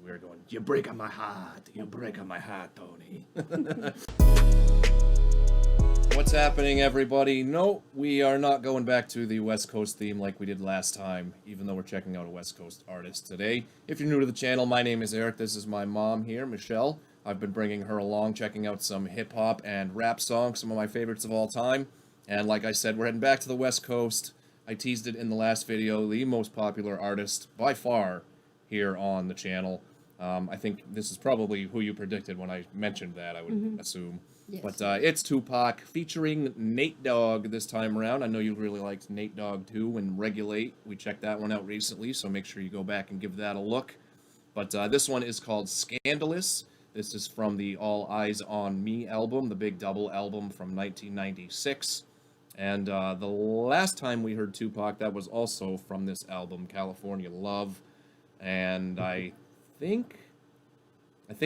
We were going, "You break on my heart, you break on my heart, Tony." What's happening, everybody? No, we are not going back to the West Coast theme like we did last time, even though we're checking out a West Coast artist today. If you're new to the channel, my name is Eric. This is my mom here, Michelle. I've been bringing her along, checking out some hip-hop and rap songs, some of my favorites of all time. And like I said, we're heading back to the West Coast. I teased it in the last video, the most popular artist by far here on the channel. I think this is probably who you predicted when I mentioned that, I would assume. Yes. But it's Tupac featuring Nate Dogg this time around. I know you really liked Nate Dogg too and Regulate. We checked that one out recently, so make sure you go back and give that a look. But this one is called Skandalouz. This is from the All Eyez On Me album, the big double album from 1996. And the last time we heard Tupac, that was also from this album, California Love. And I think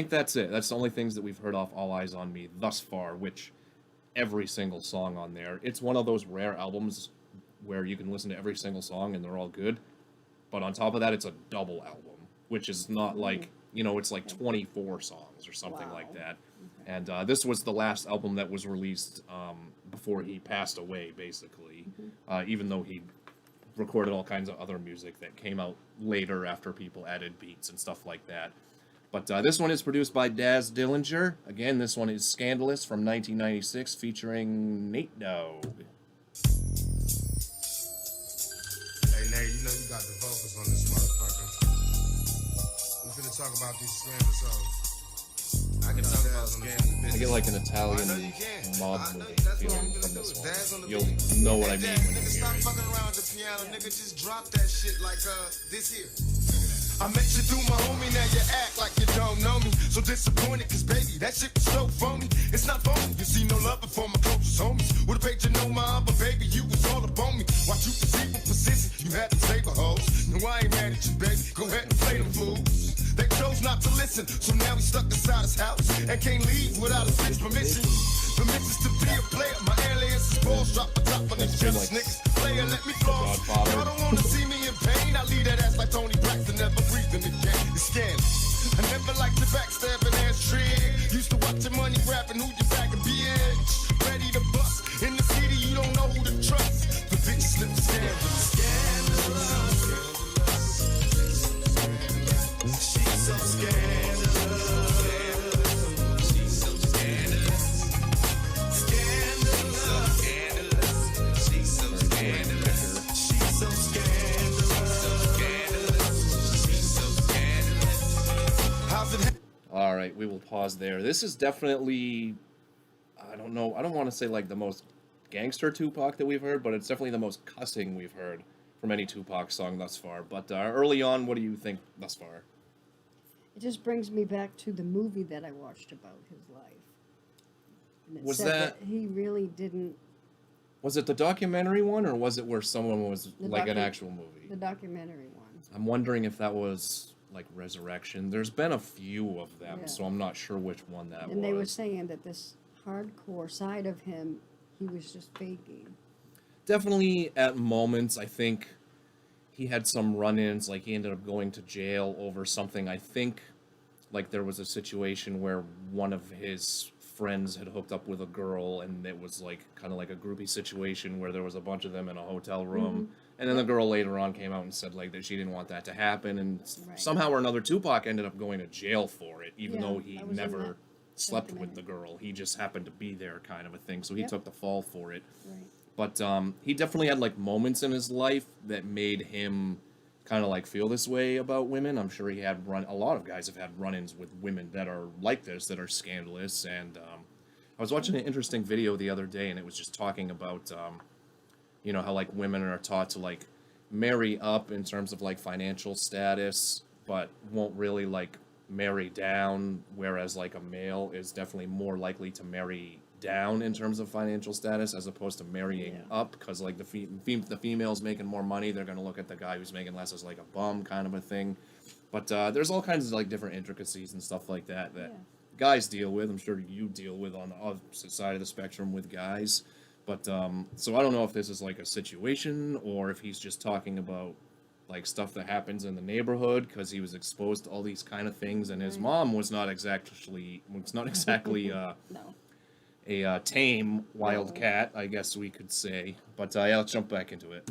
that's it. That's the only things that we've heard off All Eyez On Me thus far, which every single song on there. It's one of those rare albums where you can listen to every single song and they're all good. But on top of that, it's a double album, which is not like, you know, it's like 24 songs or something like that. And this was the last album that was released before he passed away, basically, even though he recorded all kinds of other music that came out later after people added beats and stuff like that. But this one is produced by Daz Dillinger. Again, this one is Skandalouz from 1996, featuring Nate Dogg. Hey, Nate, you know you got the vocals on this motherfucker. We finna talk about these scandals, so I can talk about scandals. I get like an Italian mob movie feeling from this one. You'll know what I mean when you hear Stop it. fucking around with the piano, nigga. Just drop that shit like this here. I met you through my homie, now you act like you don't know me. So disappointed, cause baby, that shit was so phony. It's not phony, you see no love for my closest homies. Would've paid you no mind, but baby, you was all up on me. Watch you proceed with precision, you had to save a hoes. No, I ain't mad at you, baby, go ahead and play them fools. They chose not to listen, so now we stuck inside his house and can't leave without a bitch permission. Permissions to be a player, my alias is balls, drop the top on these jealous niggas. Player, let me floss. Y'all don't wanna see me in pain, I leave that ass like Tony Braxton, never breathing again. It's scandalous. I never liked your backstabbing ass trick. Used to watch your money grabbing who you back and bitch. Ready to bust. In the city, you don't know who to trust. The bitch slip scandalous. She's so scandalous. She's so scandalous. Scandalous. She's so scandalous. She's so scandalous. All right, we will pause there. This is definitely, I don't know, I don't want to say like the most gangster Tupac that we've heard, but it's definitely the most cussing we've heard from any Tupac song thus far. But early on, what do you think thus far? It just brings me back to the movie that I watched about his life. And it Was said that he really didn't... Was it the documentary one, or was it where someone was like an actual movie? The documentary one. I'm wondering if that was like Resurrection. There's been a few of them, so I'm not sure which one that was. And they were saying that this hardcore side of him, he was just faking. Definitely at moments, I think he had some run-ins, like he ended up going to jail over something. I think like there was a situation where one of his friends had hooked up with a girl, and it was like kind of like a groupie situation where there was a bunch of them in a hotel room. And then the girl later on came out and said like that she didn't want that to happen, and somehow or another Tupac ended up going to jail for it, even though he never slept with the girl. He just happened to be there, kind of a thing. So he took the fall for it. But he definitely had like moments in his life that made him kind of like feel this way about women. I'm sure he had a lot of guys have had run-ins with women that are like this, that are scandalous. And I was watching an interesting video the other day, and it was just talking about you know, how like women are taught to like marry up in terms of like financial status, but won't really like marry down, whereas like a male is definitely more likely to marry down in terms of financial status as opposed to marrying up, because like the female's making more money, they're going to look at the guy who's making less as like a bum, kind of a thing. But there's all kinds of like different intricacies and stuff like that guys deal with. I'm sure you deal with on the opposite side of the spectrum with guys. But so I don't know if this is like a situation or if he's just talking about like stuff that happens in the neighborhood because he was exposed to all these kind of things, and his Right. mom was not exactly No. a tame wild No. cat, I guess we could say. But yeah, let's jump back into it.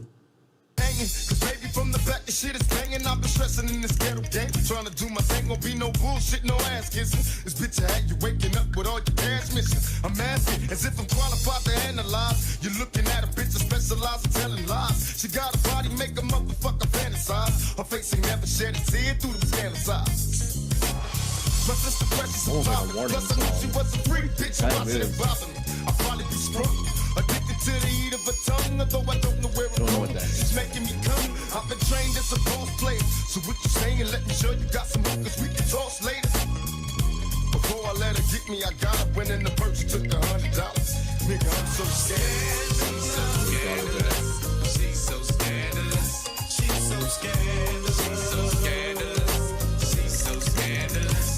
Hanging, cause baby from the back the shit is banging. I've been stressing in this ghetto game, trying to do my thing, gon' be no bullshit, no ass kissing. This bitch I had you waking up with all your cash missing. I'm asking as if I'm qualified to analyze. You're looking at a bitch that specializes in telling lies. She got a body, make a motherfucker fantasize. Her face ain't never shed a tear through them scandalous eyes. My sister precious and Almost like a poppin'. warning Plus I knew she song. was a freak bitch, so Kind I of said is. bothering. I'll probably be sprung. Addicted to the heat of her tongue, although I don't know where it Don't know from. what that is. She's making me come. I've been trained as a boss player. So what you saying? Let me show you got some hookers we can toss later. Before I let her get me, I got her when in the purse she took $100. Nigga, I'm so scared. She's so scandalous. She's so scandalous. She's so scandalous. She's so scandalous. She's so scandalous.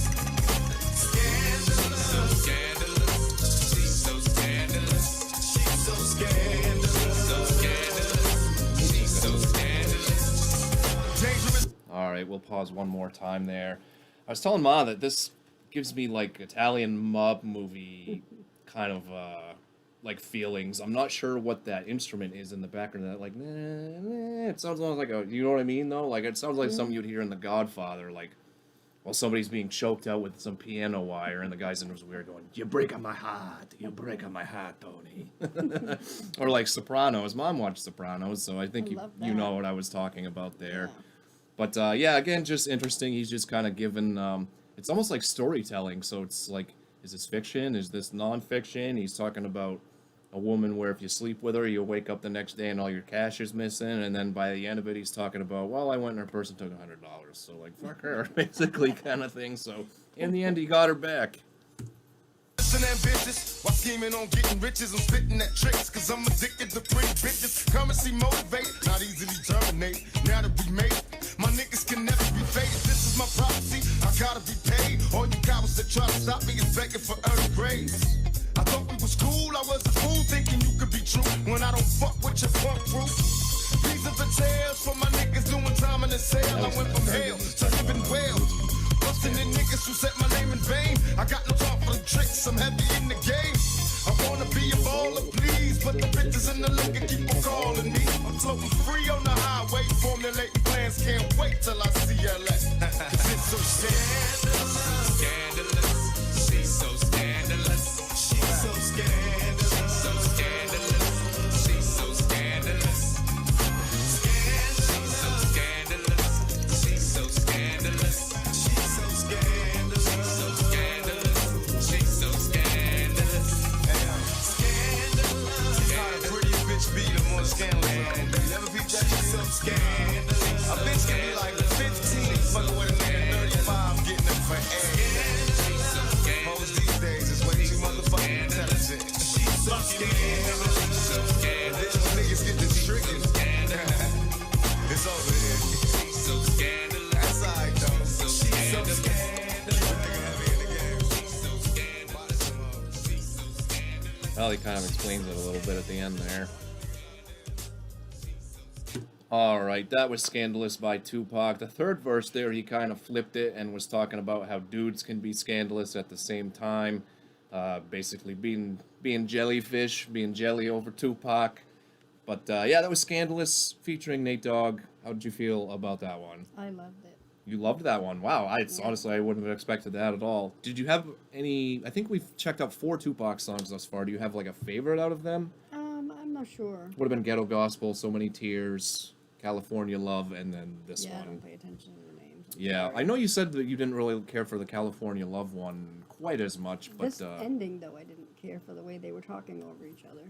Scandalous. So scandalous. She's so scandalous. She's so scandalous. So scandalous. She's so scandalous. Dangerous. All right, we'll pause one more time there. I was telling Ma that this gives me like Italian mob movie kind of like feelings. I'm not sure what that instrument is in the background. That like, it sounds almost like a, you know what I mean though? Like it sounds like something you'd hear in The Godfather, like while somebody's being choked out with some piano wire, and the guy's in his weird going, "You break my heart, you break my heart, Tony." Or like Sopranos. Mom watched Sopranos, so I think I you love you know that. what I was talking about there. Yeah. But yeah, again, just interesting. He's just kind of given. It's almost like storytelling. So it's like, is this fiction? Is this nonfiction? He's talking about a woman where if you sleep with her, you'll wake up the next day and all your cash is missing. And then by the end of it, he's talking about, well, I went in her purse and took $100. So like, fuck her, basically, kind of thing. So in the end, he got her back. And ambitious, while scheming on getting riches, I'm spitting at tricks, cause I'm addicted to pretty bitches. Currency motivated, not easily terminated. Now that we made it, my niggas can never be faded. This is my prophecy, I gotta be paid. All you cowards that try to stop me is begging for early grades. I thought we was cool, I was a fool thinking you could be true when I don't fuck with your punk crew. These are the tales for my niggas doing time in the cell. I went from hell to living well. Busting in niggas who set my name in vain. I got no time for the tricks, I'm heavy in the game. I wanna be a baller, please, but the bitches in the liquor keep on calling me. I'm floating free on the highway, formulating plans, can't wait till I see LA. Cause it's so scandalous. Scandalous. She's so scandalous. She's so scandalous. So scandalous. She's so scandalous. She's so scandalous. She's so scandalous. She's so scandalous. So scandalous. She's so scandalous. Scandalous. Yeah, pretty bitch be the more scandalous. You never peep that? She's so scandalous. A bitch can be like 15, fucking with a nigga 35, getting them for air. Hoes these days is way too motherfucking intelligent. She's so scandalous. So scandalous. Niggas get this trigger. It's over here. She's so scandalous. That's alright though. She's so scandalous. Well, he kind of explains it a little bit at the end there. Alright, that was Scandalous by Tupac. The third verse there, he kind of flipped it and was talking about how dudes can be scandalous at the same time. Basically being jellyfish, being jelly over Tupac. But yeah, that was Scandalous featuring Nate Dogg. How did you feel about that one? I loved it. You loved that one. Wow, Yeah. honestly, I wouldn't have expected that at all. Did you have any... I think we've checked out 4 Tupac songs thus far. Do you have like a favorite out of them? I'm not sure. Would have been Ghetto Gospel, So Many Tears, California Love, and then this Yeah, I one. don't pay attention to the names. I'm Yeah, sorry. I know you said that you didn't really care for the California Love one quite as much, but This ending, though, I didn't care for the way they were talking over each other.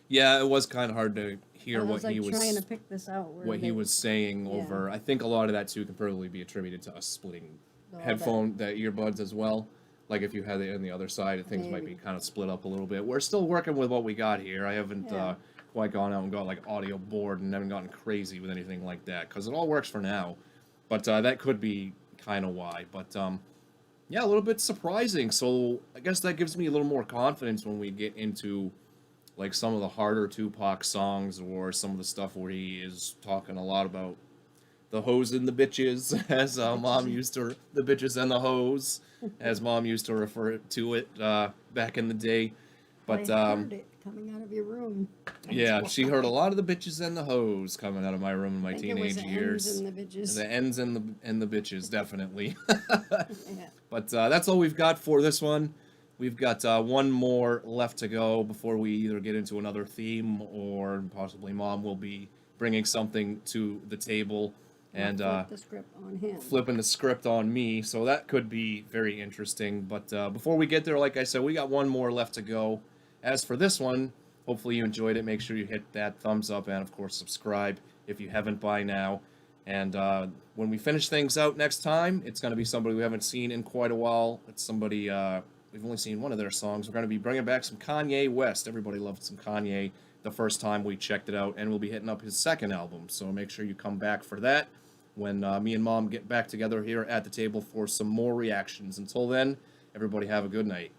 yeah, it was kind of hard to hear I was what like he was trying to pick this out. Where what he they- was saying Yeah. over. I think a lot of that too can probably be attributed to us splitting Oh, the earbuds as well. Like if you had it on the other side, things might be Maybe. kind of split up a little bit. We're still working with what we got here. I haven't Yeah. quite gone out and got like audio board and haven't gotten crazy with anything like that because it all works for now. But that could be kind of why. But yeah, a little bit surprising. So I guess that gives me a little more confidence when we get into like some of the harder Tupac songs or some of the stuff where he is talking a lot about the hoes and the bitches, as Mom used to, the bitches and the hoes, as Mom used to refer to it back in the day. But I heard it coming out of your room. yeah, she heard a lot of the bitches and the hoes coming out of my room in my I think it was teenage the years. ends and the bitches. The ends and the bitches, definitely. Yeah. But that's all we've got for this one. We've got one more left to go before we either get into another theme or possibly Mom will be bringing something to the table and Flip the script on him. flipping the script on me. So that could be very interesting. But before we get there, like I said, we got one more left to go. As for this one, hopefully you enjoyed it. Make sure you hit that thumbs up and, of course, subscribe if you haven't by now. And when we finish things out next time, it's going to be somebody we haven't seen in quite a while. It's somebody, we've only seen one of their songs. We're going to be bringing back some Kanye West. Everybody loved some Kanye the first time we checked it out. And we'll be hitting up his second album. So make sure you come back for that when me and Mom get back together here at the table for some more reactions. Until then, everybody have a good night.